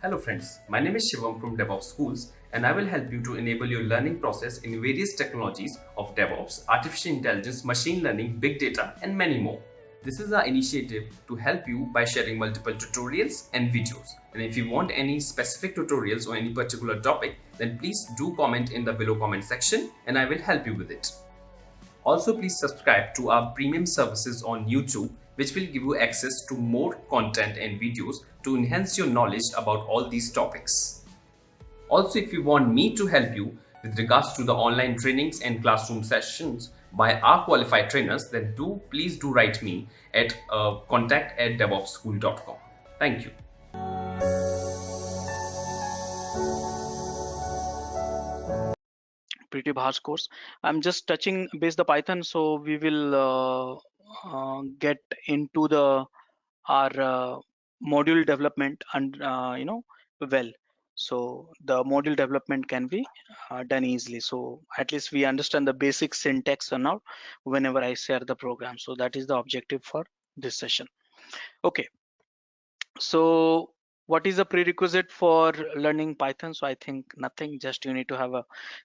Hello friends, my name is Shivam from DevOps Schools and I will help you to enable your learning process in various technologies of DevOps, artificial intelligence, machine learning, big data and many more. This is our initiative to help you by sharing multiple tutorials and videos. And if you want any specific tutorials on any particular topic, then please do comment in the below comment section and I will help you with it. Also, please subscribe to our premium services on YouTube, which will give you access to more content and videos to enhance your knowledge about all these topics. Also, if you want me to help you with regards to the online trainings and classroom sessions by our qualified trainers, then please do write me at contact@devopsschool.com. Thank you. Pretty vast course. I'm just touching base the Python, so we will get into the our module development and well. So the module development can be done easily. So at least we understand the basic syntax or now whenever I share the program. So that is the objective for this session. Okay. So what is the prerequisite for learning Python? So I think nothing, just you need to have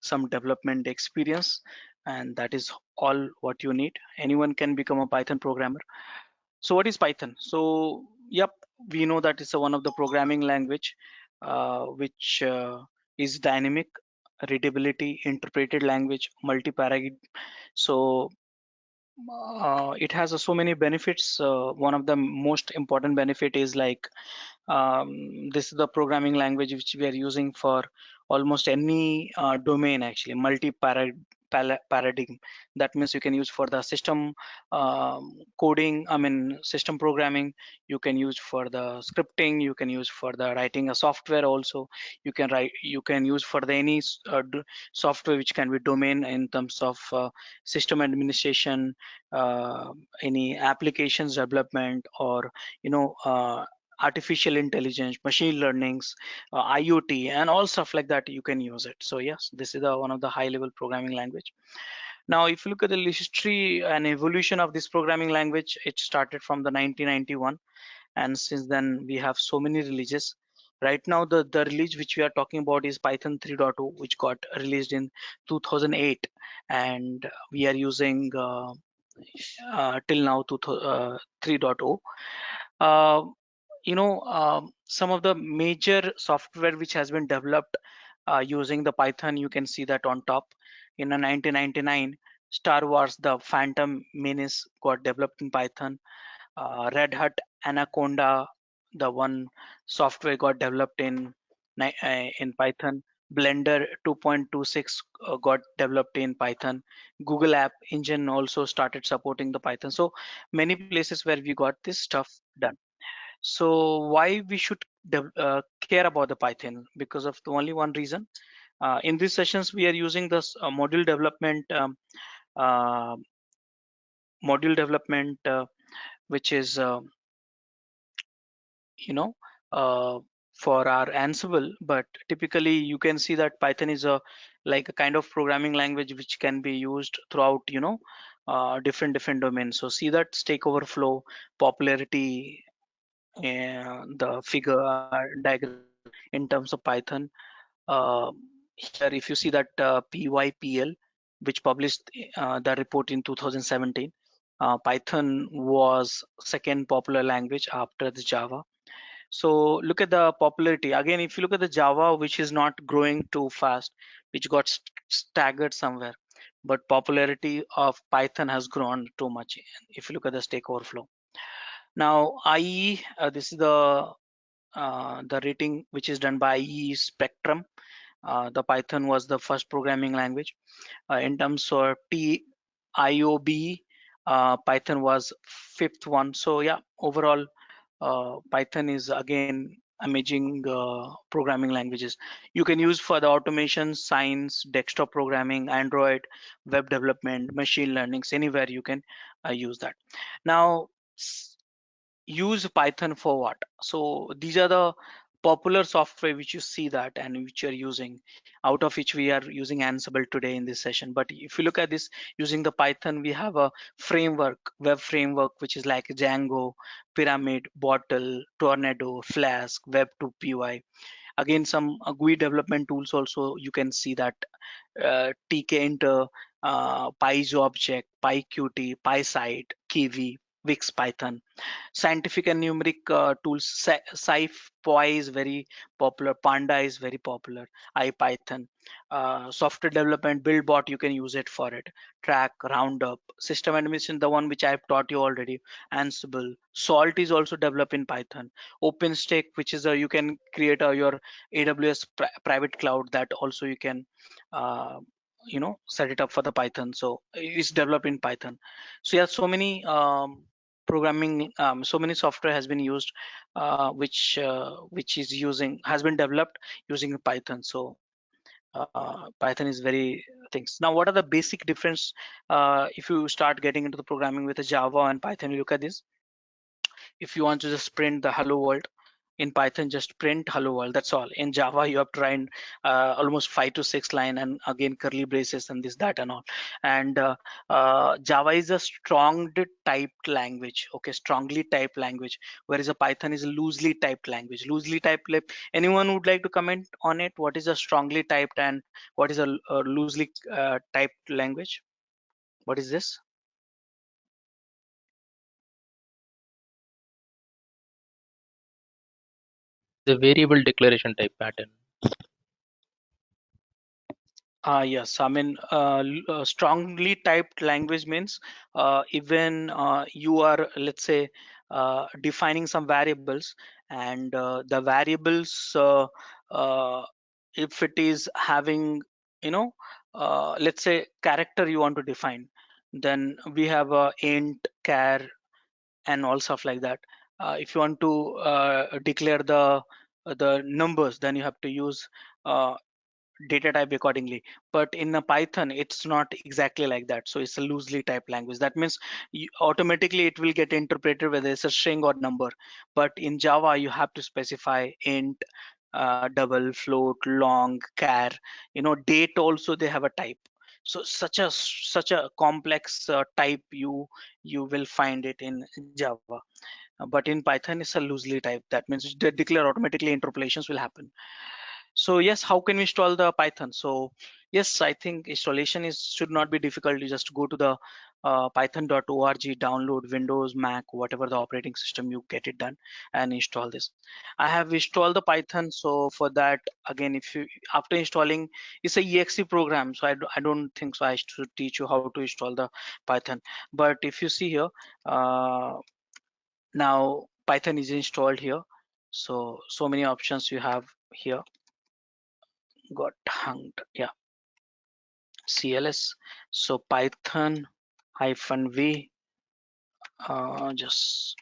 some development experience, and that is all what you need. Anyone can become a Python programmer. So what is Python? So yep, we know that it's one of the programming language which is dynamic, readability, interpreted language, multi-paradigm. So it has so many benefits. One of the most important benefit is like this is the programming language which we are using for almost any domain, actually multi-paradigm. That means you can use for the system coding, I mean system programming, you can use for the scripting, you can use for the writing a software also, you can use for the any software which can be domain in terms of system administration, any applications development, or artificial intelligence, machine learnings, IoT, and all stuff like that. You can use it. So yes, this is one of the high-level programming language. Now, if you look at the history and evolution of this programming language, it started from the 1991, and since then we have so many releases. Right now, the release which we are talking about is Python 3.0, which got released in 2008, and we are using till now to 3.0. Uh, some of the major software which has been developed using the Python, you can see that on top. In 1999, Star Wars: The Phantom Menace got developed in Python. Red Hat Anaconda, the one software got developed in Python. Blender 2.26 got developed in Python. Google App Engine also started supporting the Python. So many places where we got this stuff done. So why we should care about the Python? Because of the only one reason. In these sessions, we are using this uh, module development, which is you know uh, for our Ansible, but typically you can see that Python is a like a kind of programming language which can be used throughout different domains. So see that Stack Overflow popularity, the figure diagram in terms of Python. uh, Here if you see that PYPL, which published the report in 2017, Python was second popular language after the Java. So look at the popularity again. If you look at the Java, which is not growing too fast, which got staggered somewhere, but popularity of Python has grown too much. If you look at the Stack Overflow. Now IE, this is the rating which is done by IE Spectrum. The Python was the first programming language. In terms of TIOB, Python was fifth one. So yeah, overall Python is again amazing programming languages. You can use for the automation, science, desktop programming, Android, web development, machine learnings, anywhere you can use that. Now use Python for what? So these are the popular software which you see that and which you're using, out of which we are using Ansible today in this session. But if you look at this using the Python, we have a framework, web framework, which is like Django, Pyramid, Bottle, Tornado, Flask, Web2 py. Again, some GUI development tools also, you can see that tkinter, PyJobject, PyQt, PySite, Kiwi, Wix, Python. Scientific and numeric tools, SciPy is very popular, Panda is very popular, IPython. Software development, BuildBot, you can use it for it. Track, Roundup, system administration, the one which I've taught you already, Ansible. Salt is also developed in Python. OpenStack, which is you can create your AWS private cloud, that also you can uh, set it up for the Python. So it's developed in Python. So yeah, so many programming, so many software has been used, which is using, has been developed using Python. So Python is very things. Now, what are the basic difference if you start getting into the programming with a Java and Python? You look at this. If you want to just print the hello world, in Python just print hello world, that's all. In Java you have to write almost 5 to 6 line, and again curly braces and this that and all. And Java is a strongly typed language, okay, strongly typed language, whereas a Python is a loosely typed language. Loosely typed, anyone would like to comment on it? What is a strongly typed and what is a loosely typed language? What is this? The variable declaration type pattern. Yes, I mean, strongly typed language means even you are, let's say, defining some variables, and the variables, if it is having, you know, let's say character you want to define, then we have a int, char, and all stuff like that. If you want to declare the numbers, then you have to use uh, data type accordingly. But in a Python it's not exactly like that, so it's a loosely typed language. That means automatically it will get interpreted whether it's a string or number. But in Java you have to specify int, double, float, long, char, date also they have a type. So such a complex type you will find it in Java. But in Python it's a loosely typed. That means they declare automatically interpolations will happen. So yes, how can we install the Python? So yes, I think installation is should not be difficult. You just go to the python.org, download Windows, Mac, whatever the operating system, you get it done and install this. I have installed the Python. So for that, again, if you after installing, it's a exe program, so I don't think so I should teach you how to install the Python. But if you see here, uh, now Python is installed here. So many options you have here. Got hanged, yeah. CLS, so Python -v, just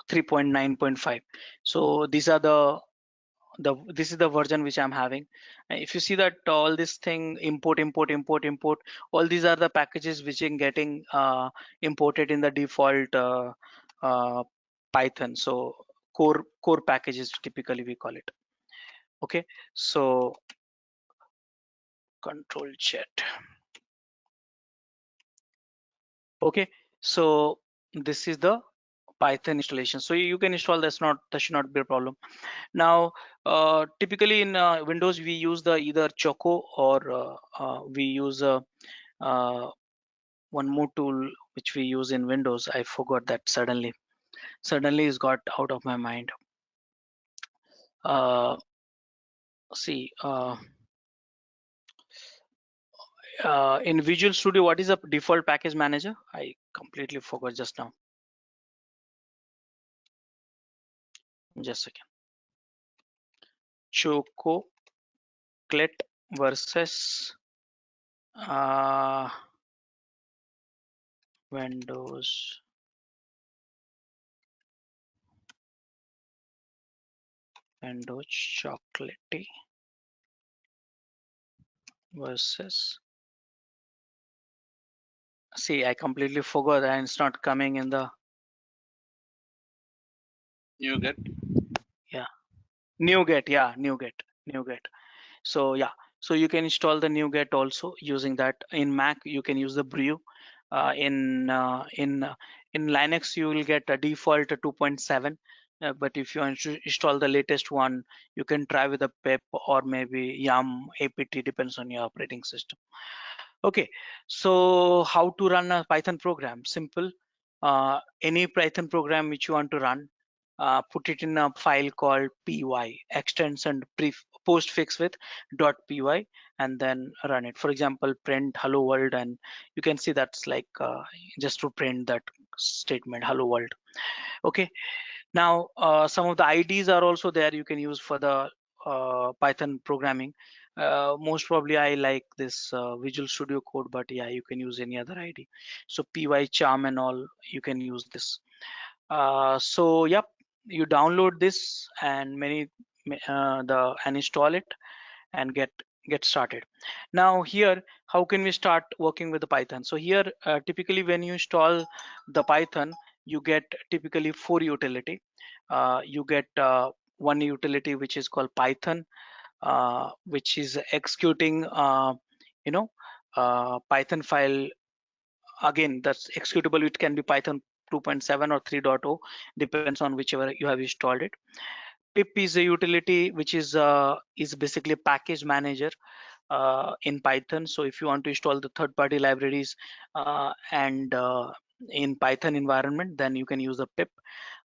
3.9.5. So these are this is the version which I'm having. If you see that all this thing, import, all these are the packages which are getting imported in the default uh, Python. So core packages typically we call it. Okay, so control chat. Okay, so this is the Python installation. So you can install, that should not be a problem. Now typically in Windows we use the either Choco, or we use one more tool which we use in Windows. I forgot that suddenly it's got out of my mind. See, in Visual Studio, what is the default package manager? I completely forgot just now. Just a second. Choco Clet versus Windows Chocolatey versus, see, I completely forgot and it's not coming in the, You get? yeah, NuGet, yeah, NuGet. So yeah, so you can install the NuGet also using that. In Mac you can use the Brew. In Linux you will get a default 2.7, but if you want to install the latest one, you can try with a pip or maybe yum apt, depends on your operating system. Okay, so how to run a Python program? Simple. Any Python program which you want to run, put it in a file called py, extension postfix with .py, and then run it. For example, print hello world, and you can see that's like just to print that statement hello world. Okay, now some of the IDs are also there you can use for the Python programming. Most probably I like this Visual Studio Code, but yeah, you can use any other ID. So PyCharm and all, you can use this. So yep, you download this and and install it and get started. Now here, how can we start working with the Python? So here, typically when you install the Python, you get typically 4 utility. You get one utility which is called Python, which is executing you know Python file. Again, that's executable. It can be Python 2.7 or 3.0, depends on whichever you have installed it. Pip is a utility which is basically a package manager in Python. So if you want to install the third-party libraries and in Python environment, then you can use the pip.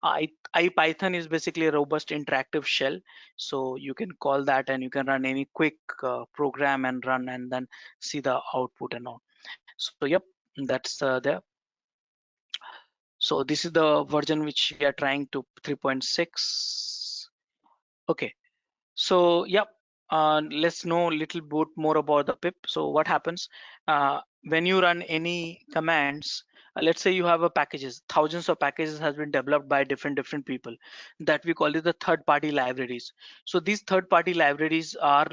IPython is basically a robust interactive shell, so you can call that and you can run any quick program and run and then see the output and all. So yep, that's there. So this is the version which we are trying to 3.6. Okay, so yep, let's know a little bit more about the pip. So what happens when you run any commands? Let's say you have a packages, thousands of packages has been developed by different people, that we call it the third party libraries. So these third party libraries are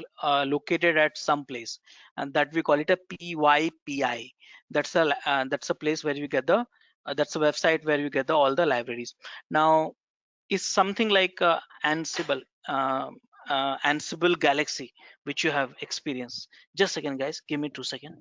located at some place, and that we call it a PYPI. That's a place where you get the that's a website where you get all the libraries. Now is something like Ansible, Ansible Galaxy, which you have experienced. Just a second, guys. Give me 2 seconds.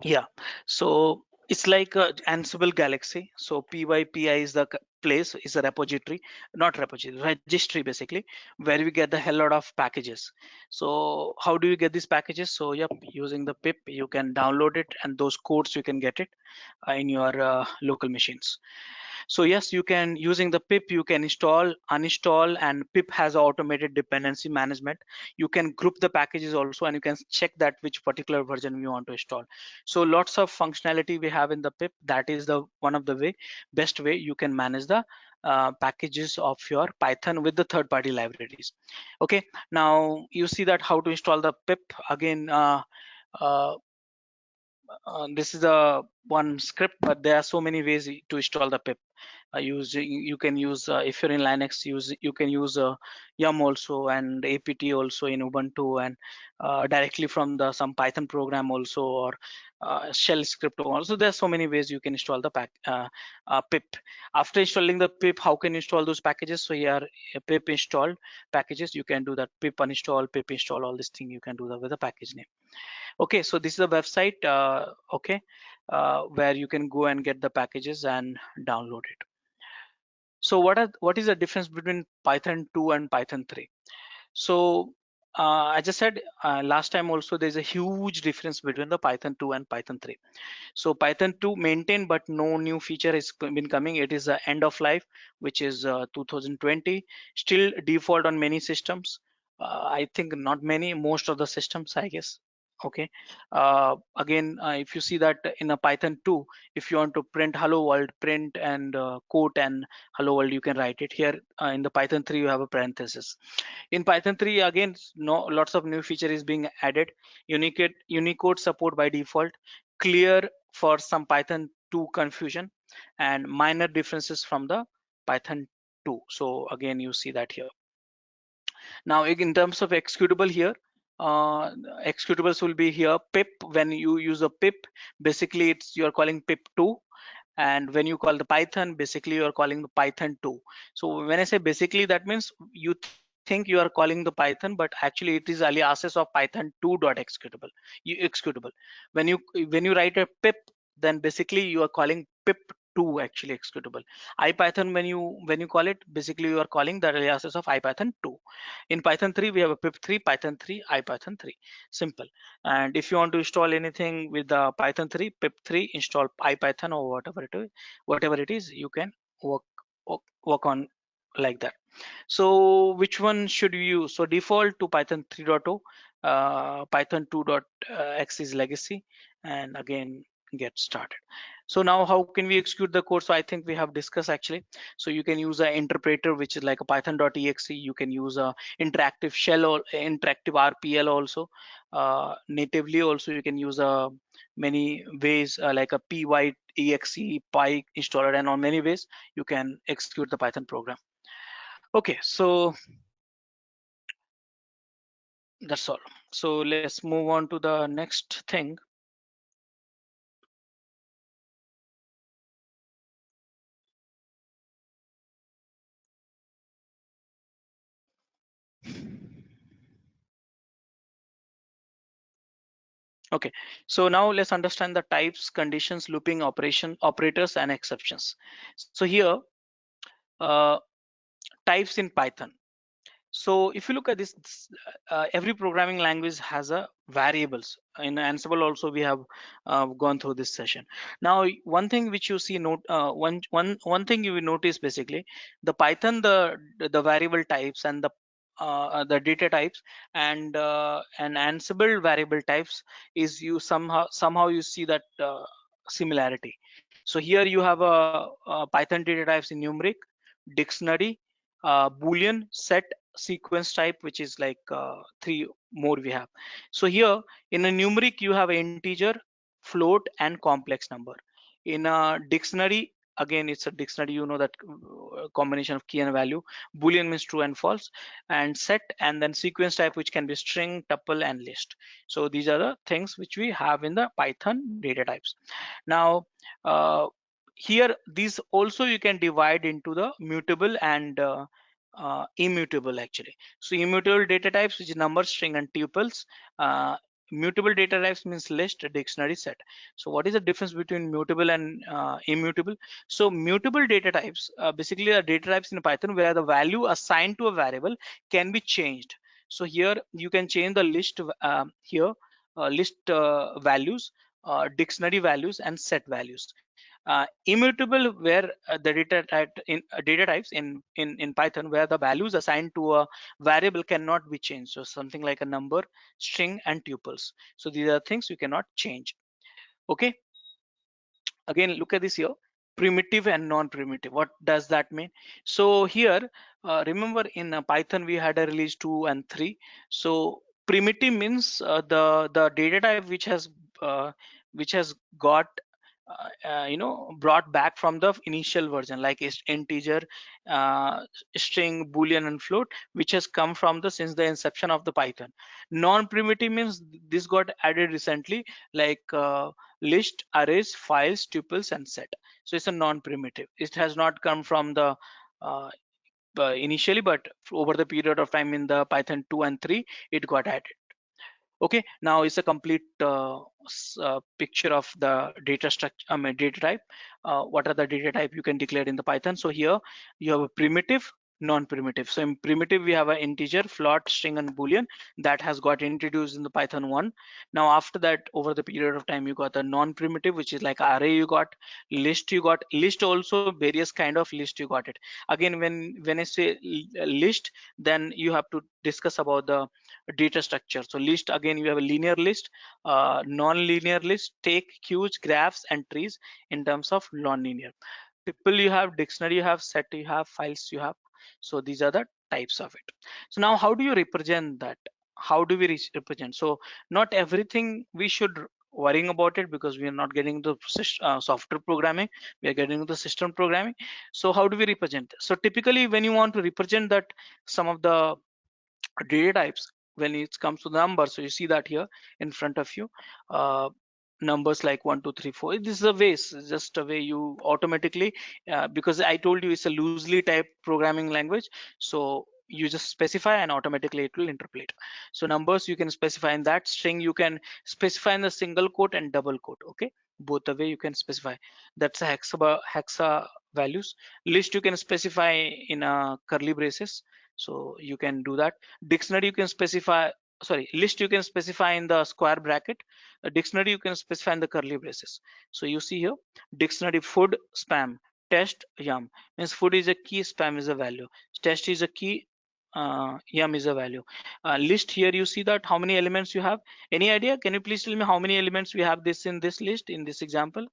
Yeah. So it's like Ansible Galaxy. So PYPI is the place, is a repository, not repository, registry basically, where we get the hell lot of packages. So how do you get these packages? So yep, using the pip, you can download it, and those codes you can get it in your local machines. So yes, you can, using the pip, you can install, uninstall, and pip has automated dependency management. You can group the packages also, and you can check that which particular version you want to install. So lots of functionality we have in the pip. That is the one of the best way you can manage the packages of your Python with the third-party libraries. Okay, now you see that how to install the pip again. Uh, this is a one script, but there are so many ways to install the pip. You can use if you're in Linux, you can use yum also, and apt also in Ubuntu, and directly from the some Python program also, or shell script also. There are so many ways you can install the pip. After installing the pip, how can you install those packages? So here, pip installed packages, you can do that. Pip uninstall, pip install, all this thing you can do that with the package name. Okay, so this is a website, okay, where you can go and get the packages and download it. So what is the difference between Python 2 and Python 3? So as I said last time also, there's a huge difference between the Python 2 and Python 3. So Python 2 maintained, but no new feature has been coming. It is end of life, which is 2020. Still default on many systems. I think not many, most of the systems, I guess. Okay, again, if you see that in a Python 2, if you want to print hello world, print and quote and hello world, you can write it here. In the Python 3, you have a parenthesis. In Python 3, again, no, lots of new feature is being added. Unicode support by default, clear for some Python 2 confusion, and minor differences from the Python 2. So again, you see that here. Now in terms of executable here, executables will be here pip. When you use a pip, basically it's you're calling pip2, and when you call the Python, basically you are calling the Python2. So when I say basically, that means you think you are calling the Python, but actually it is aliases of Python2 dot executable. Executable. When you write a pip, then basically you are calling pip2 actually executable. IPython, when you call it, basically you are calling the aliases of IPython2. In Python 3 we have a pip3, Python 3, IPython 3. Simple. And if you want to install anything with the Python 3, pip3, install IPython or whatever it is, you can work on like that. So which one should you use? So default to Python 3.0, Python 2.x is legacy, and again get started. So now how can we execute the code? So I think we have discussed actually. So you can use an interpreter, which is like a python.exe. You can use a interactive shell or interactive RPL also. Natively also you can use many ways, like a pyexe, py installer, and on many ways you can execute the Python program. Okay, so that's all. So let's move on to the next thing. Okay, so now let's understand the types, conditions, looping operators, and exceptions. So here, types in Python. So if you look at this, every programming language has a variables. In Ansible also we have gone through this session. Now one thing which you see, one thing you will notice, basically the Python, the variable types and the data types, and Ansible variable types, is you somehow you see that similarity. So here you have a Python data types in numeric, dictionary, boolean, set, sequence type, which is like three more we have. So here in a numeric you have an integer, float, and complex number. In a dictionary, again it's a dictionary, you know that combination of key and value. Boolean means true and false, and set, and then sequence type, which can be string, tuple, and list. So these are the things which we have in the Python data types. Now here these also you can divide into the mutable and immutable actually. So immutable data types, which is number, string, and tuples. Mutable data types means list, dictionary, set. So what is the difference between mutable and immutable? So mutable data types basically are data types in Python where the value assigned to a variable can be changed. So here you can change the list here, list values, dictionary values, and set values. Immutable, where the data types in Python where the values assigned to a variable cannot be changed. So something like a number, string, and tuples. So these are things you cannot change. Okay, again look at this here, primitive and non-primitive. What does that mean? So here remember in Python we had a release 2 and 3. So primitive means the data type which has got brought back from the initial version, like integer, uh, string, boolean, and float, which has come from the since the inception of the Python. Non-primitive means this got added recently, like list, arrays, files, tuples, and set. So it's a non-primitive. It has not come from the uh, initially, but over the period of time in the Python 2 and 3 it got added. Okay, now it's a complete picture of the data structure, data type. What are the data type you can declare in the Python? So here you have a primitive, non-primitive. So in primitive we have an integer, float, string, and boolean that has got introduced in the Python 1. Now after that, over the period of time, you got a non-primitive, which is like array, you got list, you got list, also various kind of list you got it. Again, when I say list, then you have to discuss about the data structure. So list, again you have a linear list, non-linear list, take, queues, graphs, and trees in terms of non-linear. Tuple you have, dictionary you have, set you have, files you have. So these are the types of it. So now how do you represent that? How do we represent? So not everything we should worrying about it, because we are not getting the software programming, we are getting the system programming. So how do we represent? So typically when you want to represent that, some of the data types when it comes to the numbers. So you see that here in front of you, numbers like 1 2 3 4. This is a way, it's just a way you automatically, because I told you it's a loosely typed programming language, so you just specify and automatically it will interpolate. So numbers you can specify in that, string you can specify in the single quote and double quote. Okay, both the way you can specify. That's a hexa values. List you can specify in a curly braces, so you can do that. Dictionary you can specify, sorry, list you can specify in the square bracket. A dictionary you can specify in the curly braces. So you see here, dictionary food spam test yum, means food is a key, spam is a value, test is a key, yum is a value. List here you see that how many elements you have. Any idea? Can you please tell me how many elements we have this in this list in this example?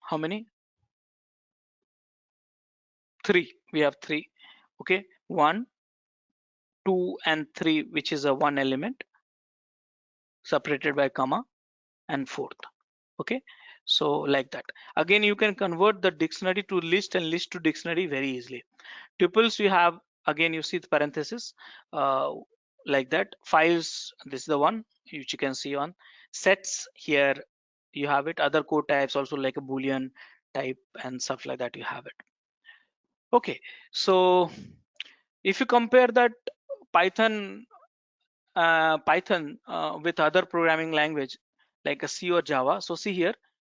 How many? 3. We have 3. Okay, 1 2 and 3, which is a one element separated by comma, and fourth. Okay, so like that. Again, you can convert the dictionary to list and list to dictionary very easily. Tuples you have, again you see the parenthesis, like that. Files, this is the one which you can see on. Sets, here you have it. Other code types also, like a boolean type and stuff like that, you have it. Okay, so if you compare that Python with other programming language like a C or Java. So see here,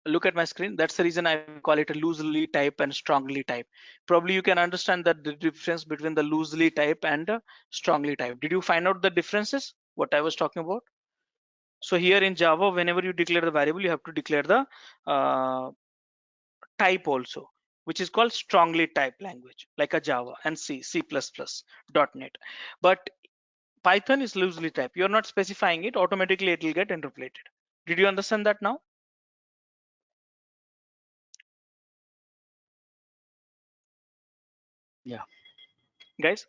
look at my screen. That's the reason I call it a loosely type and strongly type. Probably you can understand that the difference between the loosely type and strongly type. Did you find out the differences? What I was talking about? So here in Java, whenever you declare the variable, you have to declare the type also, which is called strongly typed language, like a Java and C, C++, .NET. But Python is loosely typed. You're not specifying it, automatically it will get interpolated. Did you understand that now? Yeah, guys.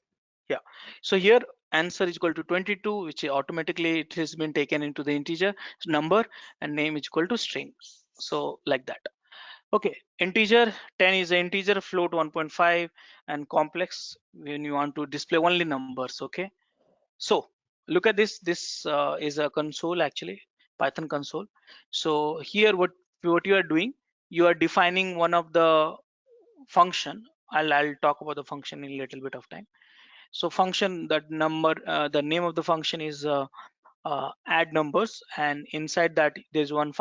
Yeah. So here answer is equal to 22, which automatically it has been taken into the integer number, and name is equal to string. So like that. Okay, integer 10 is an integer, float 1.5, and complex when you want to display only numbers. Okay. So look at this. This is a console, actually, Python console. So here what you are doing, you are defining one of the function. I'll talk about the function in a little bit of time. So function, that number, the name of the function is add numbers, and inside that there's one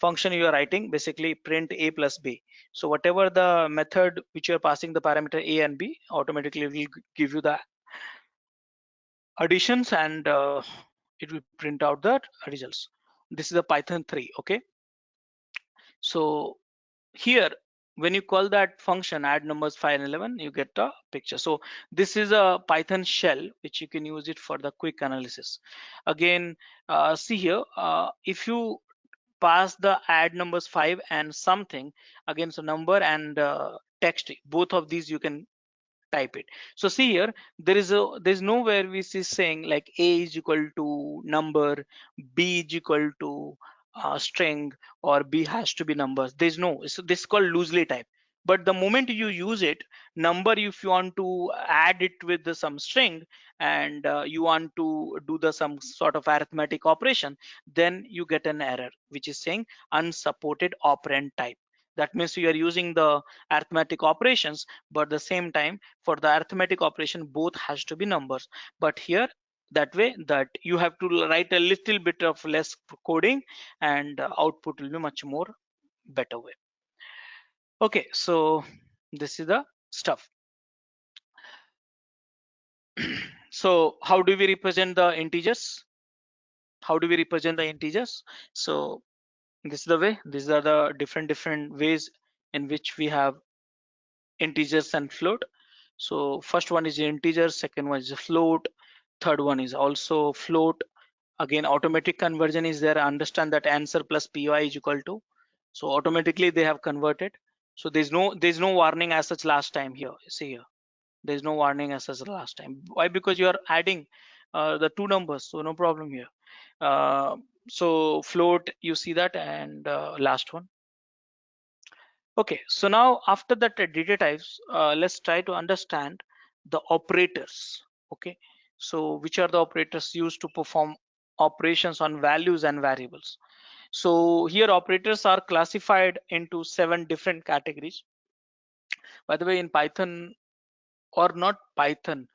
function you are writing, basically print a plus b. So whatever the method which you are passing the parameter a and b, automatically will give you the additions, and it will print out the results. This is a Python 3. Okay, so here when you call that function add numbers 5 and 11, you get a picture. So this is a Python shell which you can use it for the quick analysis. Again, see here, if you pass the add numbers 5 and something, again, so number and text, both of these you can type it. So see here, there's nowhere we see saying like a is equal to number, b is equal to string, or b has to be numbers. There's no, so this is called loosely type. But the moment you use it, number, if you want to add it with some string, and you want to do the some sort of arithmetic operation, then you get an error which is saying unsupported operand type. That means you are using the arithmetic operations, but at the same time, for the arithmetic operation, both has to be numbers. But here, that way, that you have to write a little bit of less coding, and output will be much more better way. Okay, so this is the stuff. So how do we represent the integers? How do we represent the integers? So this is the way. These are the different ways in which we have integers and float. So first one is integer, second one is a float, third one is also float. Again, automatic conversion is there. Understand that answer plus py is equal to, so automatically they have converted. So there's no warning as such last time. Here, see here, there's no warning as such last time. Why? Because you are adding the two numbers, so no problem here. So float, you see that, and last one. Okay, so now after that data types, let's try to understand the operators. Okay, so which are the operators used to perform operations on values and variables? So here operators are classified into 7 different categories. By the way, in Python, or not Python,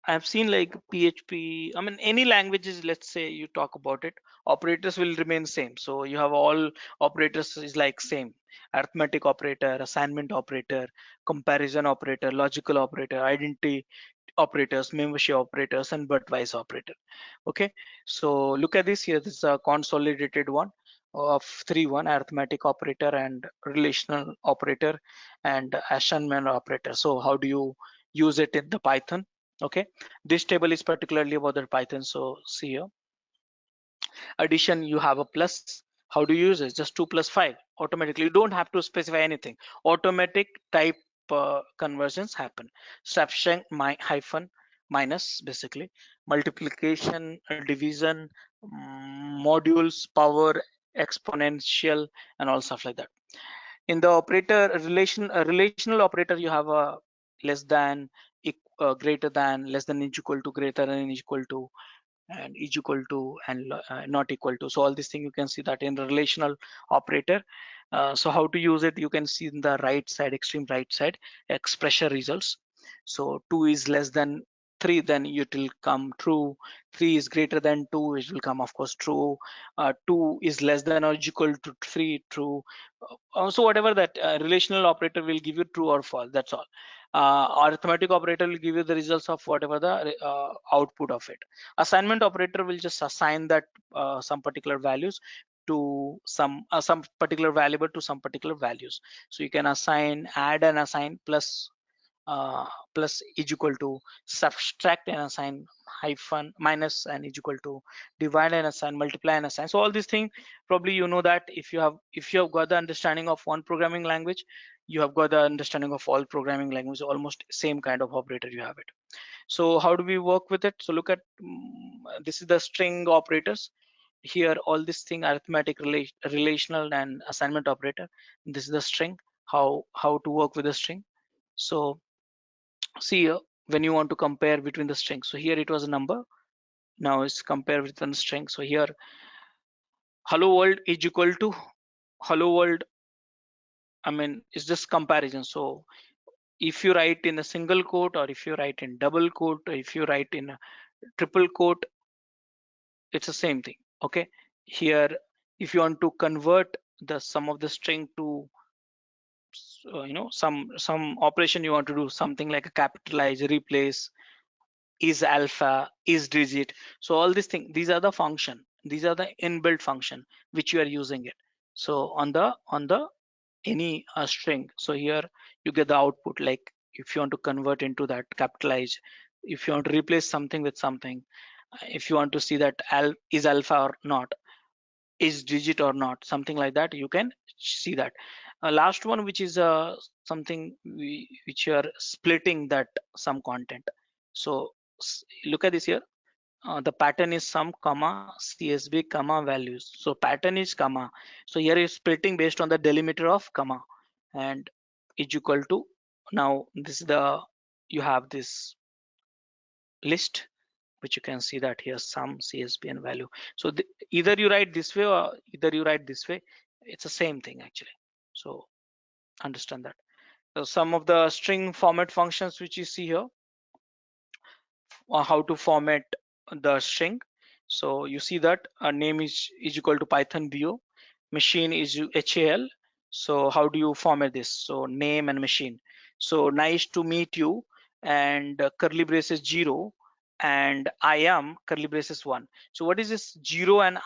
I've seen like PHP, I mean, any languages, let's say you talk about it, operators will remain same. So you have all operators is like same: arithmetic operator, assignment operator, comparison operator, logical operator, identity operators, membership operators, and bitwise operator. Okay, so look at this here. This is a consolidated one of 3-1: arithmetic operator and relational operator and assignment operator. So how do you use it in the Python? Okay, this table is particularly about the Python. So see here, addition, you have a plus. How do you use it? Just 2 plus 5 automatically. You don't have to specify anything. Automatic type conversions happen. Subtraction, hyphen, minus, basically multiplication, division, modules, power, exponential, and all stuff like that. In the operator relational operator, you have a less than, greater than, less than, is equal to, greater than, is equal to, and is equal to, and not equal to. So all these things you can see that in the relational operator. So how to use it, you can see in the right side, extreme right side, expression results. So 2 is less than 3, then it will come true. 3 is greater than 2, it will come, of course, true. 2 is less than or equal to 3, true. So whatever that relational operator will give you, true or false, that's all. Arithmetic operator will give you the results of whatever the output of it. Assignment operator will just assign that some particular values to some particular variable to some particular values. So you can assign, add and assign, plus plus is equal to, subtract and assign, hyphen, minus and is equal to, divide and assign, multiply and assign. So all these things, probably you know that if you have got the understanding of one programming language, you have got the understanding of all programming languages. Almost same kind of operator you have it. So how do we work with it? So look at, this is the string operators. Here all this thing, arithmetic, relational, and assignment operator. This is the string. How to work with the string. So see here, when you want to compare between the strings, so here it was a number, now it's compare with a string. So here hello world is equal to hello world, I mean it's just comparison. So if you write in a single quote, or if you write in double quote, or if you write in a triple quote, it's the same thing. Okay, here if you want to convert the sum of the string to some operation, you want to do something like a capitalize, replace, is alpha, is digit. So all these things, these are the function, these are the inbuilt function which you are using it. So on the any string, so here you get the output, like if you want to convert into that capitalize, if you want to replace something with something, if you want to see that is alpha or not, is digit or not, something like that, you can see that. Last one, which is something which you are splitting that some content. So look at this here, the pattern is sum comma CSV comma values. So pattern is comma, so here is splitting based on the delimiter of comma, and is equal to, now this is the, you have this list which you can see that here, sum, CSV, and value. So either you write this way or either you write this way, it's the same thing actually. So understand that. So some of the string format functions which you see here, how to format the string. So you see that name is equal to Python bio, machine is HAL. So how do you format this? So name and machine. So nice to meet you, and curly braces 0, and I am curly braces 1. So what is this 0 and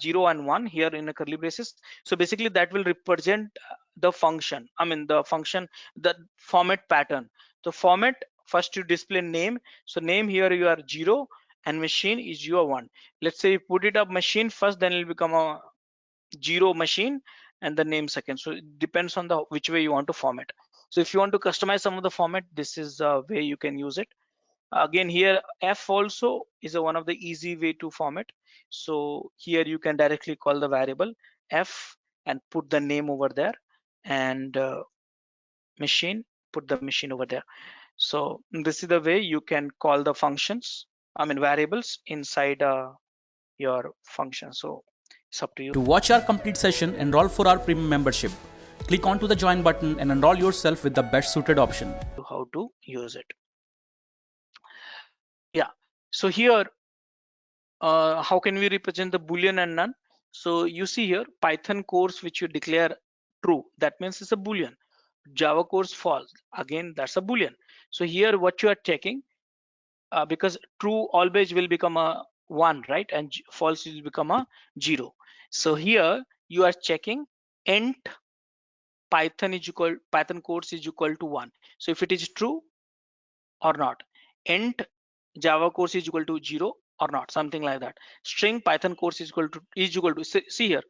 0 and 1 here in the curly braces? So basically that will represent the function, I mean the function, the format pattern. The format, first you display name. So name, here you are 0, and machine is your 1. Let's say you put it up machine first, then it will become a 0 machine, and the name second. So it depends on the which way you want to format. So if you want to customize some of the format, this is the way you can use it. Again, here F also is one of the easy way to format. So here you can directly call the variable F and put the name over there, and machine, put the machine over there. So this is the way you can call the functions, I mean variables inside your function. So it's up to you. To watch our complete session, enroll for our premium membership. Click onto the join button and enroll yourself with the best suited option. How to use it. Yeah, so here how can we represent the boolean and none? So you see here Python course which you declare true, that means it's a boolean. Java course false, again that's a boolean. So here what you are checking, because true always will become a 1, right, and false will become a 0. So here you are checking int Python course is equal to 1. So if it is true or not, int Java course is equal to 0 or not, something like that. String Python course is equal to see here,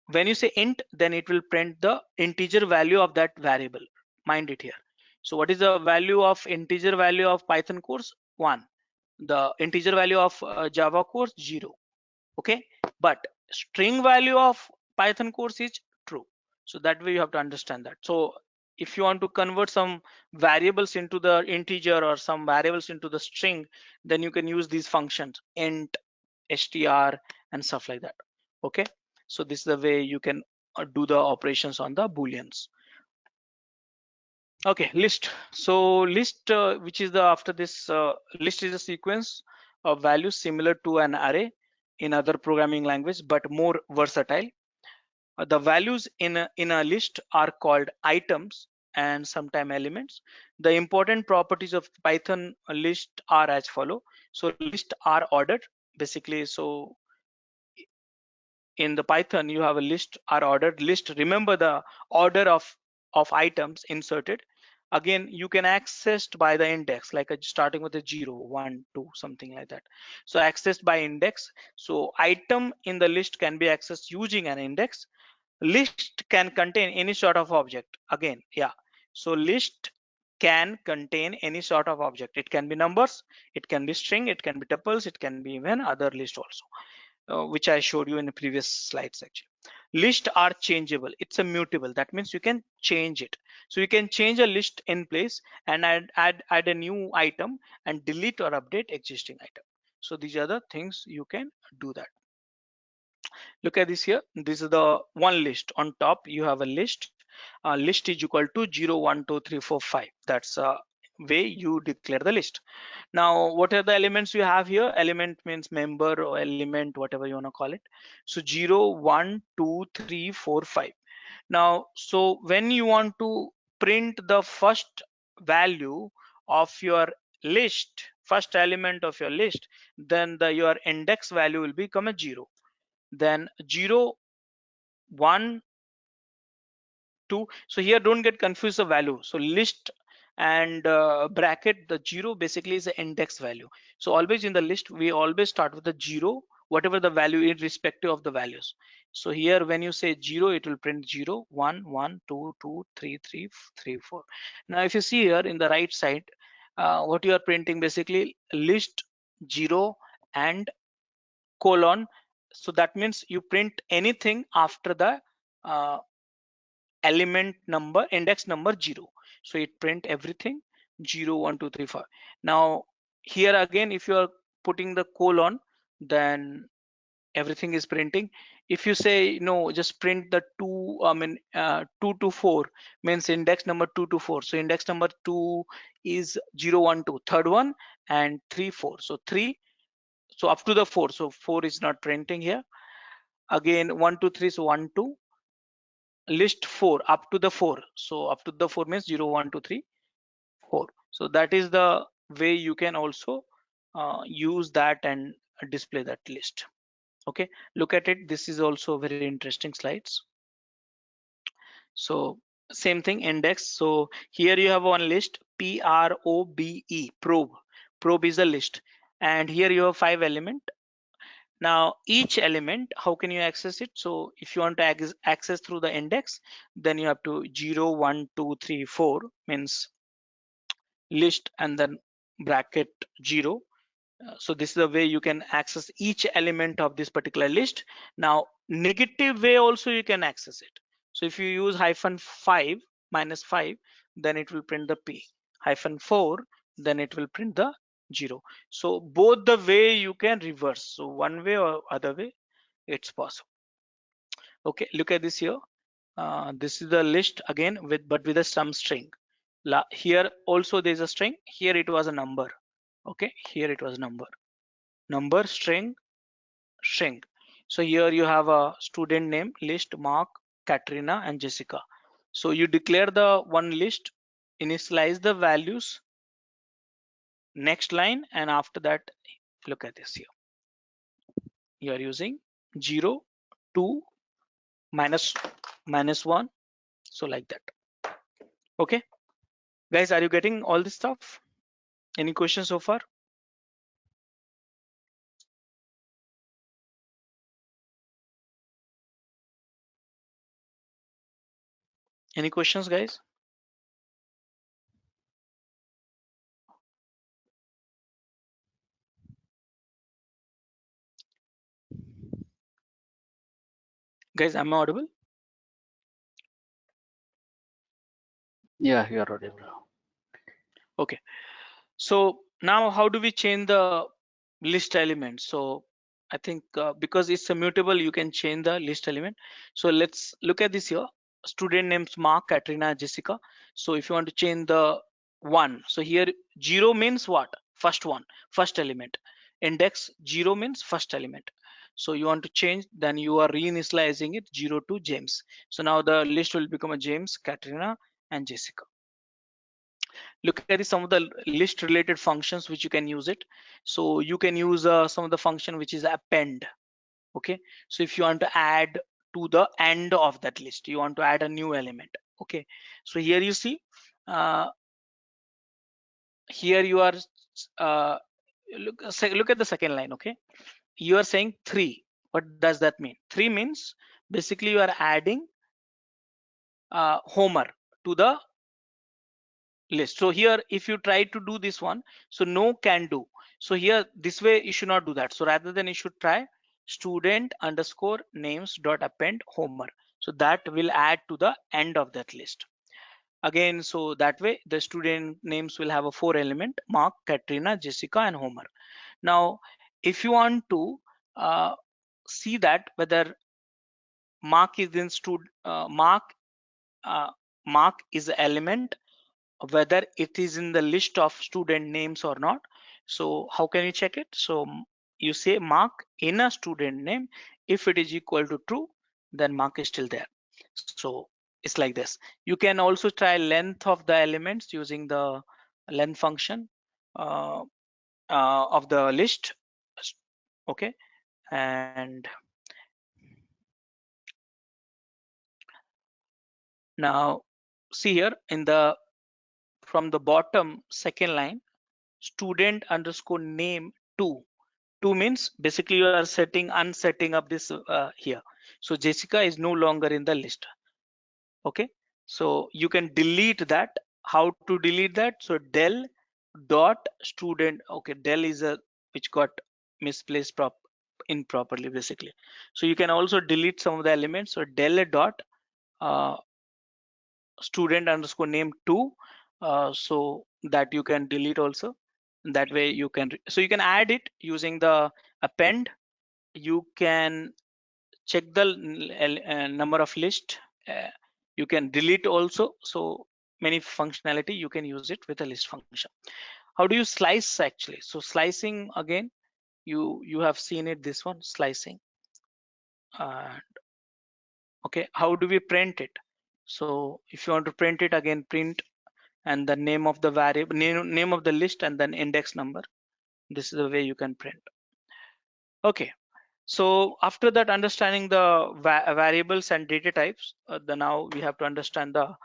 when you say int, then it will print the integer value of that variable. Mind it here. So what is the value of integer value of Python course? 1. The integer value of Java course 0. Okay, but string value of Python course is true. So that way you have to understand that. So if you want to convert some variables into the integer or some variables into the string, then you can use these functions int, str and stuff like that. Okay, so this is the way you can do the operations on the booleans. Okay, list. So list which is the after this list is a sequence of values similar to an array in other programming language but more versatile. The values in a list are called items and sometimes elements. The important properties of Python list are as follow. So list are ordered basically. So in the Python you have a list are ordered list. Remember the order of items inserted. Again you can access by the index, like starting with a 0 1 2 something like that. So accessed by index. So item in the list can be accessed using an index. List can contain any sort of object. Again, yeah, so list can contain any sort of object. It can be numbers, it can be string, it can be tuples, it can be even other list also, which I showed you in the previous slides actually. List are changeable, it's a mutable, that means you can change it. So you can change a list in place and add a new item and delete or update existing item. So these are the things you can do that. Look at this here, this is the one list. On top you have a list. List is equal to 0 1 2 3 4 5. That's a way you declare the list. Now what are the elements you have here? Element means member or element, whatever you want to call it. So 0 1 2 3 4 5. Now so when you want to print the first value of your list, first element of your list, then your index value will become a 0. Then 0 1 2. So here don't get confused the value. So list and bracket, the 0 basically is the index value. So always in the list we always start with the 0, whatever the value irrespective of the values. So here when you say 0, it will print 0 1 1 2 2 3 3 3 4. Now if you see here in the right side, what you are printing basically list 0 and colon. So that means you print anything after the element number, index number 0. So it print everything 0 1 2 3 4. Now here again if you are putting the colon, then everything is printing. If you say no, just print the 2, I mean 2 to 4 means index number 2 to 4. So index number 2 is 0 1 2, third one, and 3 4. So 3, so up to the 4. So 4 is not printing here. Again 1 2 3, so 1 2, list 4 up to the 4. So up to the 4 means 0 1 2 3 4. So that is the way you can also use that and display that list. Okay, look at it, this is also very interesting slides. So same thing, index. So here you have one list, probe. Probe is a list, and here you have 5 element. Now each element, how can you access it? So if you want to access through the index, then you have to 0 1 2 3 4 means list and then bracket 0. So this is the way you can access each element of this particular list. Now negative way also you can access it. So if you use -5 -5, then it will print the P. -4, then it will print the 0. So both the way you can reverse. So one way or other way, it's possible. Okay, look at this here. This is the list again but with a some string. Here also there's a string. Here it was a number. Okay, here it was number string. So here you have a student name list, Mark, Katrina, and Jessica. So you declare the one list, initialize the values, next line, and after that, look at this here. You are using 0, 2, -1. So like that. Okay, guys, are you getting all this stuff? Any questions so far? Any questions, guys? Guys, am I audible? Yeah, you are audible. Okay. So now how do we change the list element? So I think because it's immutable, you can change the list element. So let's look at this here. Student names Mark, Katrina, Jessica. So if you want to change the 1, so here 0 means what? First one, first element. Index 0 means first element. So you want to change, then you are reinitializing it 0 to James. So now the list will become a James, Katrina, and Jessica. Look at some of the list related functions which you can use it. So you can use some of the function which is append. Okay, so if you want to add to the end of that list, you want to add a new element. Okay, so here you see here you are look at the second line. Okay, you are saying 3. What does that mean? 3 means basically you are adding Homer to the list. So here if you try to do this one, so no can do. So here this way you should not do that. So rather than you should try student underscore names dot append Homer. So that will add to the end of that list. Again, so that way the student names will have a 4 element: Mark, Katrina, Jessica, and Homer. Now if you want to see that whether Mark is in Mark is the element, whether it is in the list of student names or not. So how can you check it? So you say Mark in a student name. If it is equal to true, then Mark is still there. So it's like this. You can also try length of the elements using the length function of the list. Okay, and now see here in the from the bottom second line, student underscore name 2. 2 means basically you are unsetting up this here. So Jessica is no longer in the list. Okay, so you can delete that. How to delete that? So del dot student. Okay, del is a which got misplaced improperly basically. So you can also delete some of the elements. So del dot uh, student underscore name 2, so that you can delete also. That way you can so you can add it using the append. You can check the number of list. You can delete also. So many functionality you can use it with a list function. How do you slice actually? So slicing again, you have seen it, this one slicing. Okay, how do we print it? So if you want to print it again, print and the name of the variable, name of the list, and then index number. This is the way you can print. Okay, so after that, understanding the variables and data types, now we have to understand the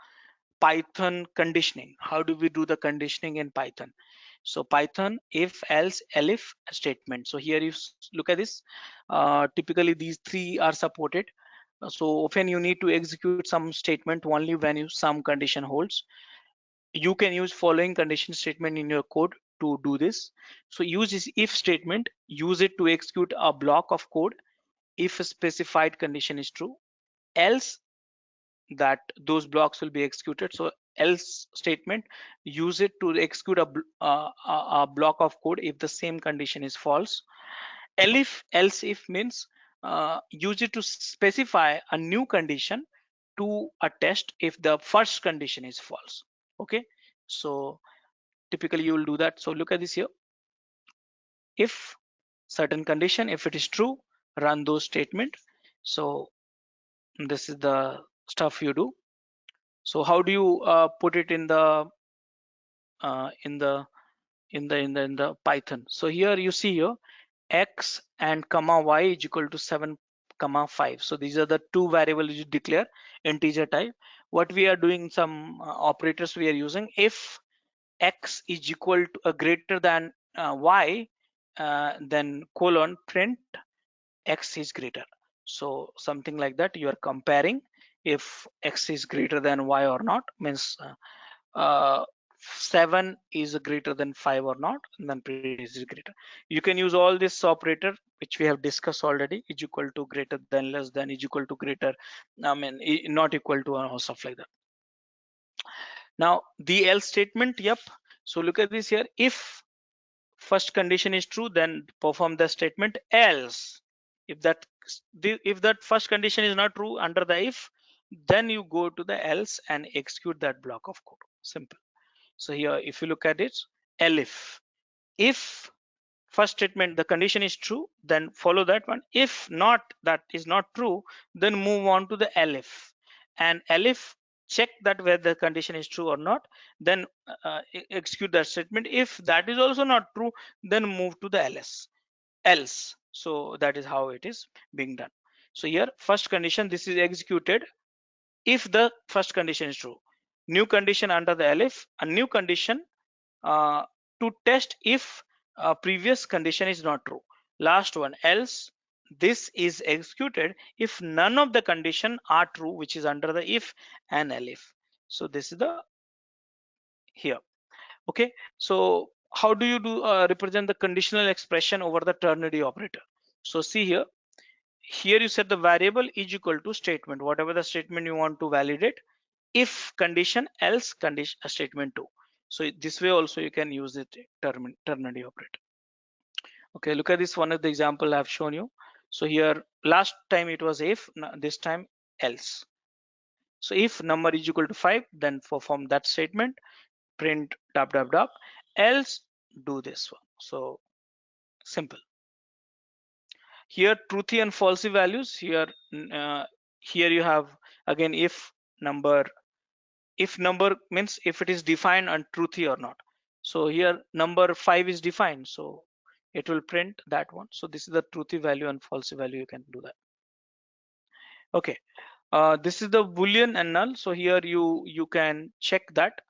Python conditioning. How do we do the conditioning in Python? So Python if else elif statement. So here you look at this. Typically these 3 are supported. So often you need to execute some statement only when some condition holds. You can use following condition statement in your code to do this. So use this if statement, use it to execute a block of code if a specified condition is true. Else that those blocks will be executed. So else statement, use it to execute a block of code if the same condition is false. Else if means use it to specify a new condition to a test if the first condition is false. Okay, so typically you will do that. So look at this here. If certain condition, if it is true, run those statement. So this is the stuff you do. So how do you put it in the Python? So here you see here x and comma y is equal to 7 comma 5. So these are the two variables you declare integer type. What we are doing, some operators we are using. If x is equal to greater than y, then colon print x is greater. So something like that, you are comparing if x is greater than y or not, means 7 is greater than 5 or not, and then print is greater. You can use all this operator which we have discussed already, is equal to, greater than, less than, is equal to, greater, not equal to, or stuff like that. Now the else statement, yep. So look at this here. If first condition is true, then perform the statement else. If that first condition is not true under the if, then you go to the else and execute that block of code. Simple. So here if you look at it, elif, if first statement the condition is true, then follow that one. If not, that is not true, then move on to the elif, and elif check that whether the condition is true or not, then execute that statement. If that is also not true, then move to the else. So that is how it is being done. So here first condition, this is executed if the first condition is true. New condition under the elif, a new condition to test if previous condition is not true. Last one, else, this is executed if none of the condition are true, which is under the if and elif. So this is the here. Okay, so how do you do represent the conditional expression over the ternary operator? So see here, you set the variable is equal to statement, whatever the statement you want to validate, if condition, else condition, statement 2. So this way also you can use it ternary operator. Okay, look at this one of the example I've shown you. So here last time it was if, this time else. So if number is equal to 5, then perform that statement, print ... else do this one. So simple. Here truthy and falsy values, here you have again if number means if it is defined and truthy or not. So here number 5 is defined, so it will print that one. So this is the truthy value and falsy value, you can do that. Okay, this is the boolean and null. So here you can check that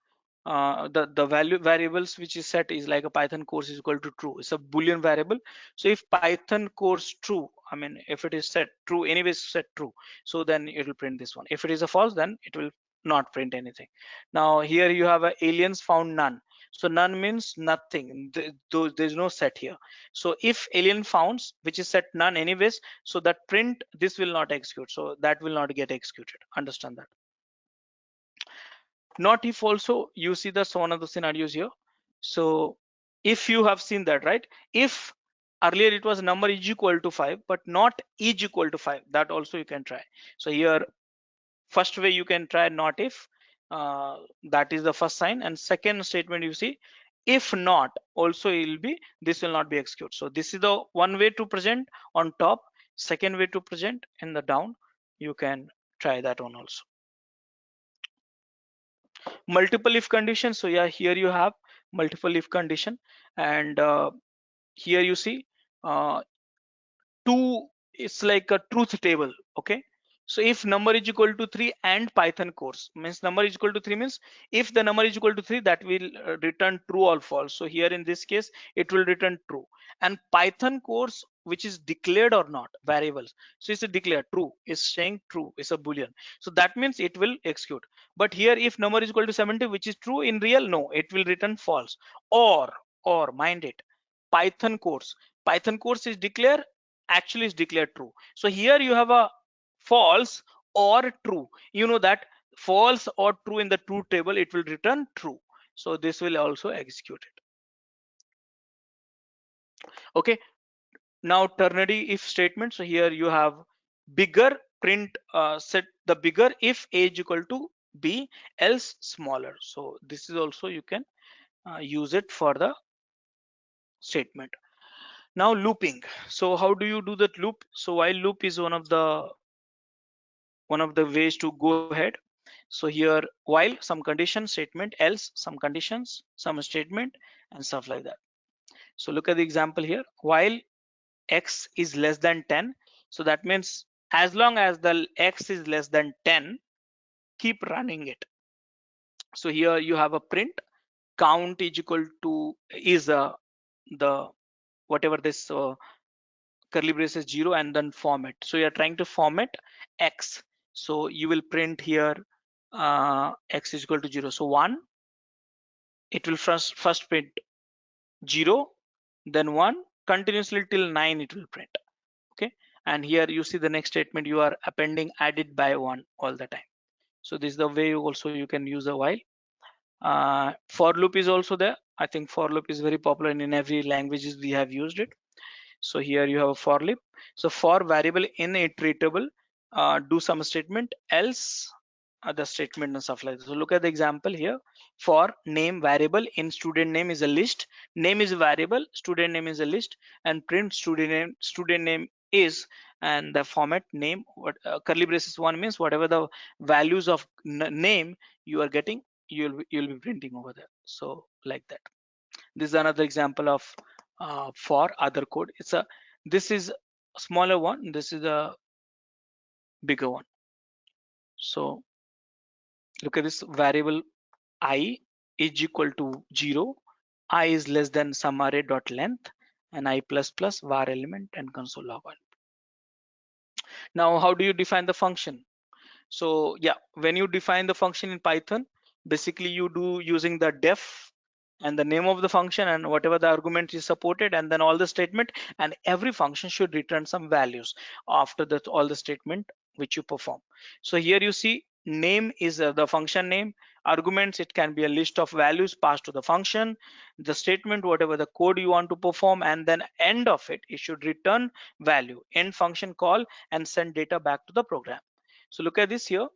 the value variables which is set is like a Python course is equal to true. It's a boolean variable. So if Python course true, I mean if it is set true, anyways set true, so then it will print this one. If it is a false, then it will not print anything. Now here you have a aliens found none. So none means nothing. There's no set here. So if alien founds which is set none anyways, so that print this will not execute. So that will not get executed. Understand that. Not if also, you see the one of the scenarios here. So if you have seen that, right? If earlier it was number is equal to 5, but not is equal to 5, that also you can try. So here first way you can try not if, that is the first sign, and second statement you see if not also it will be, this will not be executed. So this is the one way to present on top, second way to present in the down. You can try that one also. Multiple if condition. So yeah, here you have multiple if condition, and here you see two, it's like a truth table. Okay, so if number is equal to 3 and Python course means number is equal to 3 means if the number is equal to 3, that will return true or false. So here in this case it will return true, and Python course which is declared or not variables, so it's a declared true, is saying true, is a boolean, so that means it will execute. But here if number is equal to 70 which is true in real, no, it will return false. Or mind it, Python course is declared, actually is declared true. So here you have a false or true. You know that false or true in the true table, it will return true. So this will also execute it. Okay, now ternary if statement. So here you have bigger print, set the bigger if age equal to b, else smaller. So this is also you can use it for the statement. Now looping. So how do you do that loop? So while loop is one of the ways to go ahead. So here while some condition statement, else some conditions, some statement, and stuff like that. So look at the example here. While x is less than 10, so that means as long as the x is less than 10, keep running it. So here you have a print count is equal to is the whatever this curly braces 0 and then format. So you're trying to format x, so you will print here x is equal to 0. So 1, it will first print 0, then 1, continuously till 9 it will print. Okay, and here you see the next statement, you are appending added by 1 all the time. So this is the way also you can use a while. For loop is also there. I think for loop is very popular, and in every languages we have used it. So here you have a for loop. So for variable in iteratable, do some statement, else the statement and stuff like that. So look at the example here. For name variable in student name is a list, name is a variable, student name is a list, and print student name is, and the format name, what curly braces 1 means whatever the values of name you are getting, you'll be printing over there. So like that. This is another example of for other code. This is a smaller one, this is a bigger one. So look at this variable I is equal to 0, I is less than sum array dot length, and I plus plus var element and console log on. Now how do you define the function? So yeah, when you define the function in Python, basically you do using the def and the name of the function and whatever the argument is supported, and then all the statement, and every function should return some values after that all the statement which you perform. So here you see name is the function name, arguments, it can be a list of values passed to the function, the statement whatever the code you want to perform, and then end of it, it should return value, end function call, and send data back to the program. So look at this here.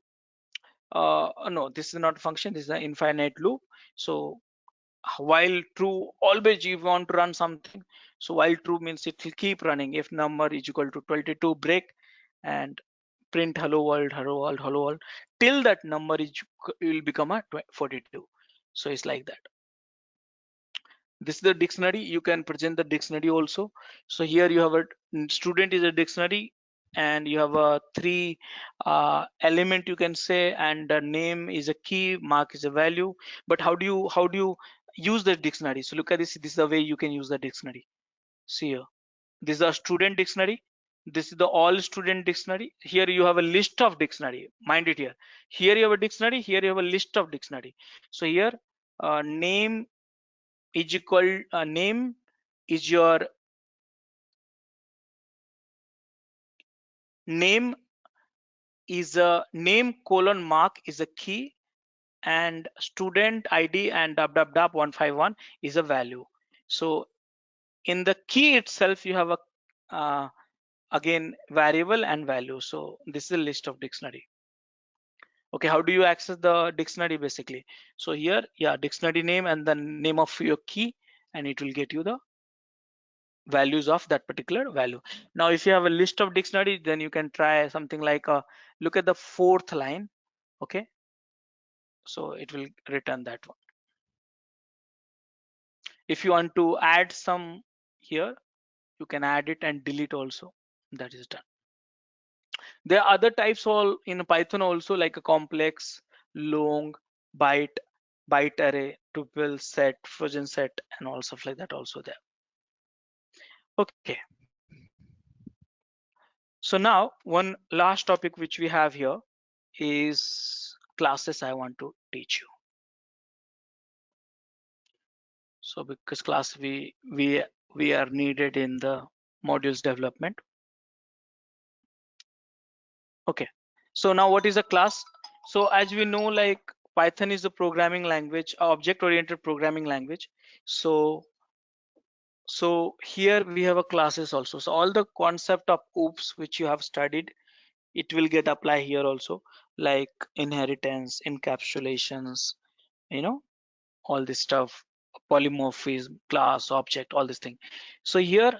No, this is not a function, this is an infinite loop. So while true, always you want to run something. So while true means it will keep running if number is equal to 22, break and print hello world, hello world, hello world, till that number will become a 42. So it's like that. This is the dictionary, you can present the dictionary also. So here you have a student is a dictionary, and you have a 3 element you can say, and the name is a key, mark is a value. But how do you use the dictionary? So look at this, this is the way you can use the dictionary. See here, this is a student dictionary, this is the all student dictionary. Here you have a list of dictionary, mind it here. Here you have a dictionary, here you have a list of dictionary. So here name is equal name is your name is a name colon mark is a key, and student id and dab dab dab 151 is a value. So in the key itself you have a again variable and value. So this is a list of dictionary. Okay, how do you access the dictionary basically? So here, yeah, dictionary name and the name of your key, and it will get you the values of that particular value. Now if you have a list of dictionary, then you can try something like look at the 4th line. Okay, so it will return that one. If you want to add some here, you can add it and delete also, that is done. There are other types all in Python also, like a complex, long, byte array, tuple, set, Trojan set, and all stuff like that also there. Okay, so now one last topic which we have here is classes I want to teach you. So because class we are needed in the modules development. Okay, So now what is a class? So as we know, like Python is a programming language, object oriented programming language. So here we have a classes also. So all the concept of OOPS which you have studied, it will get applied here also, like inheritance, encapsulations, you know, all this stuff, polymorphism, class, object, all this thing. So here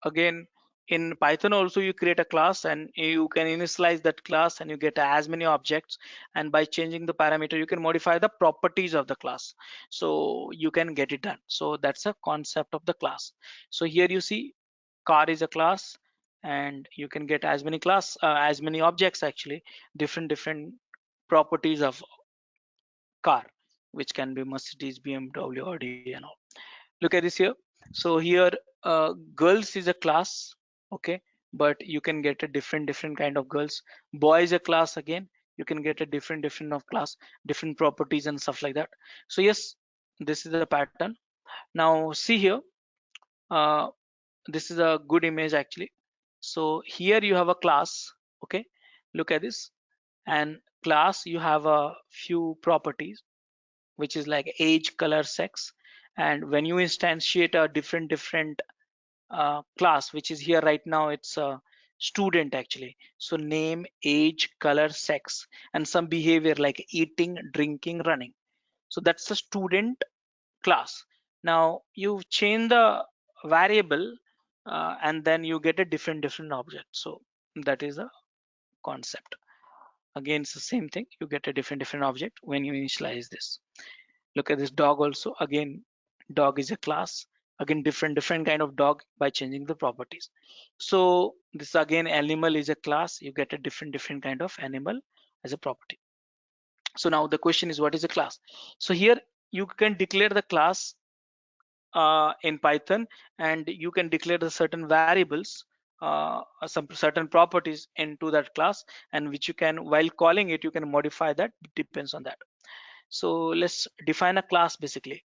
again in Python also you create a class and you can initialize that class and you get as many objects, and by changing the parameter you can modify the properties of the class, so you can get it done. So that's a concept of the class. So here you see car is a class, and you can get as many as many objects, actually different properties of car, which can be Mercedes, BMW, Audi and all. Look at this here. So here girls is a class, okay, but you can get a different kind of girls. Boy is a class, again you can get a different of class, different properties and stuff like that. So yes, this is the pattern. Now see here, uh, this is a good image actually. So here you have a class, okay, look at this, and class you have a few properties, which is like age, color, sex. And when you instantiate a different class, which is here right now, it's a student actually. So name, age, color, sex, and some behavior like eating, drinking, running. So that's the student class. Now you change the variable and then you get a different object. So that is a concept. Again, it's the same thing, you get a different object when you initialize this. Look at this dog also. Again, dog is a class. Again, different kind of dog by changing the properties. So this again, animal is a class. You get a different kind of animal as a property. So now the question is, what is a class? So here you can declare the class in Python, and you can declare the certain variables, some certain properties into that class, and which you can, while calling it, you can modify that, depends on that. So let's define a class basically.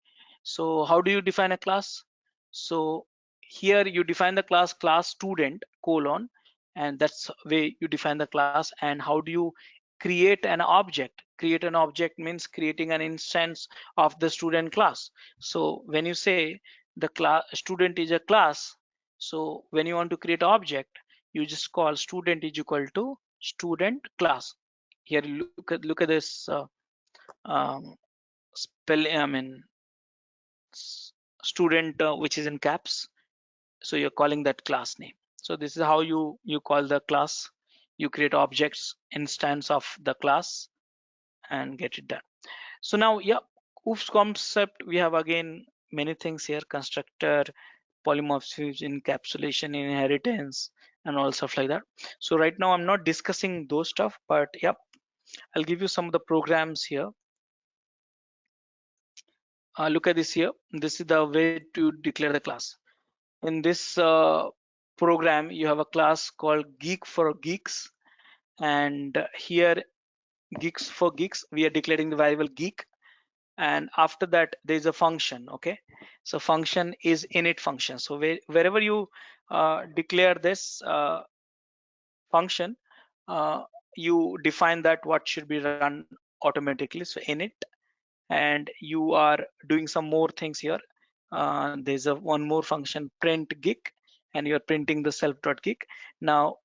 So how do you define a class? So here you define the class student colon, and that's way you define the class. And how do you create an object? Create an object means creating an instance of the student class. So when you say the class student is a class, so when you want to create an object, you just call student is equal to student class. Here look at this um, I mean student, which is in caps. So you're calling that class name. So this is how you call the class. You create objects instance of the class and get it done. So now, yeah, OOPS concept, we have again many things here: constructor, polymorphism, encapsulation, inheritance, and all stuff like that. So right now I'm not discussing those stuff, but yeah, I'll give you some of the programs here. Look at this here. This is the way to declare the class. In this program, you have a class called Geek for Geeks, and here Geeks for Geeks, we are declaring the variable geek, and after that there is a function. Okay, so function is init function. So wherever you declare this function, uh, you define that what should be run automatically. So init, and you are doing some more things here. There's a one more function, print geek, and you're printing the self.geek. Now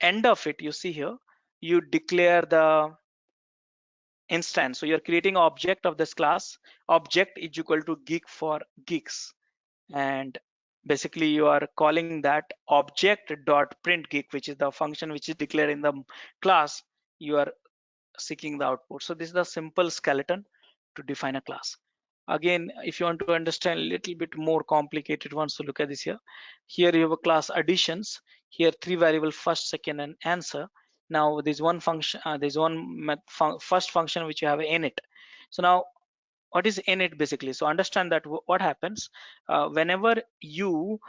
end of it, you see here, you declare the instance. So you're creating an object of this class. Object is equal to geek for geeks, and basically you are calling that object dot print geek, which is the function which is declared in the class. You are seeking the output. So this is the simple skeleton to define a class. Again, if you want to understand a little bit more complicated ones, so look at this here. Here you have a class additions. Here three variable first, second, and answer. Now there's one function, there's one first function which you have init. So now what is init basically? So understand that what happens whenever you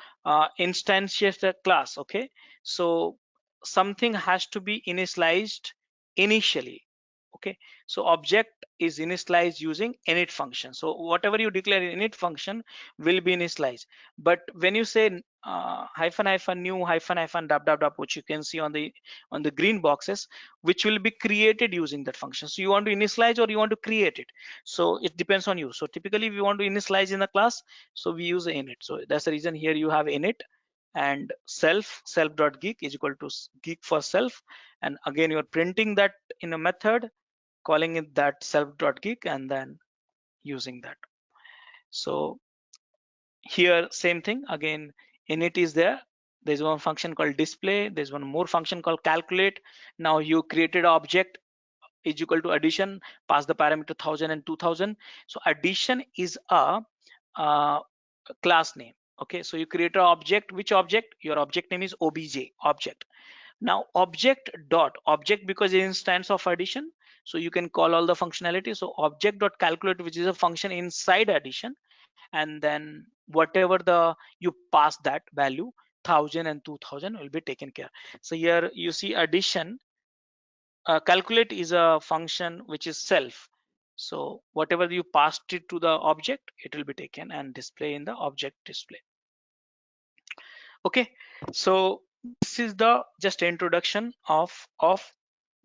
instantiate the class. Okay, so something has to be initialized initially. Okay, so object is initialized using init function. So whatever you declare in init function will be initialized. But when you say hyphen hyphen new hyphen hyphen dot dot dot, which you can see on the green boxes, which will be created using that function. So you want to initialize or you want to create it. So it depends on you. So typically we want to initialize in the class, so we use init. So that's the reason here you have init and self.geek is equal to geek for self, and again you're printing that in a method, calling it that self.geek, and then using that. So here same thing again, init is there's one function called display, there's one more function called calculate. Now you created an object is equal to addition, pass the parameter 1000 and 2000. So addition is a class name. Okay, so you create an object. Which object? Your object name is obj object. Now object because it is instance of addition, so you can call all the functionality. So object dot calculate, which is a function inside addition, and then whatever you pass that value 1000 and 2000 will be taken care. So here you see addition, calculate is a function which is self, so whatever you passed it to the object, it will be taken and display in the object display. Okay, so this is the just introduction of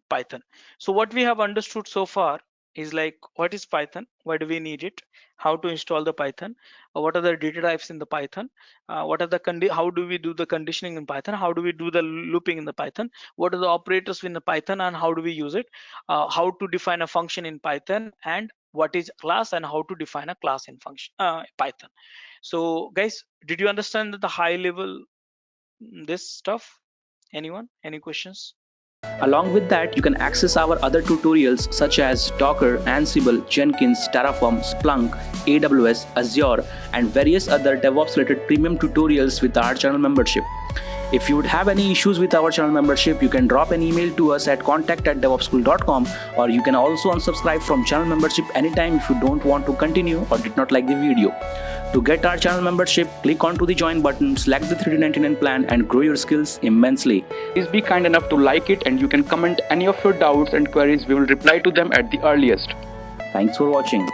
Python. So what we have understood so far is like, what is Python, why do we need it, how to install the Python, what are the data types in the Python, what are the how do we do the conditioning in Python, how do we do the looping in the Python, what are the operators in the Python and how do we use it, how to define a function in Python, and what is class and how to define a class in function Python. So guys, did you understand the high level this stuff? Anyone, any questions? Along with that, you can access our other tutorials such as Docker, Ansible, Jenkins, Terraform, Splunk, AWS, Azure, and various other DevOps related premium tutorials with our channel membership. If you would have any issues with our channel membership, you can drop an email to us at contact@devopsschool.com, or you can also unsubscribe from channel membership anytime if you don't want to continue or did not like the video. To get our channel membership, click onto the join button, select the $399 plan and grow your skills immensely. Please be kind enough to like it, and you can comment any of your doubts and queries. We will reply to them at the earliest. Thanks for watching.